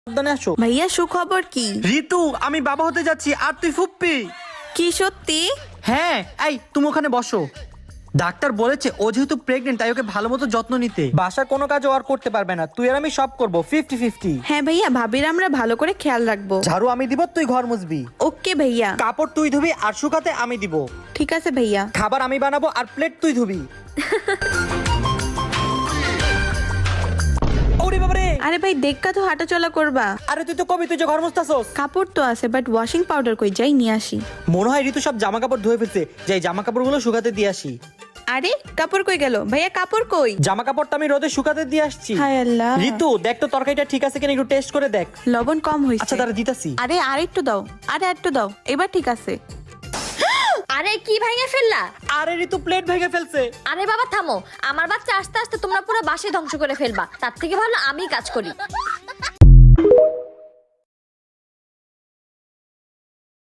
সাবধানে আসো। ভাইয়া সুখবর কি? ঋতু, আমি বাবা হতে যাচ্ছি আর তুই ফুপ্পি। কি সত্যি? হ্যাঁ, এই তুমি ওখানে বসো। ডাক্তার বলেছে ও যেহেতু প্রেগনেন্ট তাই ওকে ভালো মতো যত্ন নিতে। বাসার কোনো কাজ আর করতে পারবে না, তুই আর আমি সব করবো 50-50। হ্যাঁ ভাইয়া, ভাবির আমরা ভালো করে খেয়াল রাখবো। ঝাড়ু আমি দিব, তুই ঘর মুছবি। ওকে ভাইয়া। কাপড় তুই ধুবি আর শুকাতে আমি দিব। ঠিক আছে ভাইয়া। খাবার আমি বানাবো আর প্লেট তুই ধুবি। ওরে বাবারে, আরে ভাই দেখা তো হাঁটাচলা করবা। আরে তুই তো কবি, তুই যে ঘর মুছতাছস। কাপড় তো আছে, বাট ওয়াশিং পাউডার কই, যাই নিয়ে আসি। মনে হয় ঋতু সব জামা কাপড় ধুয়ে ফেলছে, যাই জামা কাপড়গুলো শুকাতে দিয়ে আসি। আরে কাপড় কই গেল ভাইয়া? কাপড় কই? জামা কাপড়টা আমি রোদে শুকাতে দিয়ে আসছি। হায় আল্লাহ। ঋতু দেখ তো তরকারিটা ঠিক আছে কিনা, একটু টেস্ট করে দেখ। লবণ কম হইছে। আচ্ছা তারা দিতাছি। আরে আরেকটু দাও, আরে একটু দাও, এবার ঠিক আছে। আরে কি ভাঙে ফেললা? আরে ঋতু প্লেট ভেঙে ফেলছে। আরে বাবা থামো, আমার বাচ্চা আস্তে আস্তে তোমরা পুরো বাসে ধ্বংস করে ফেলবা, তার থেকে ভালো আমি কাজ করি।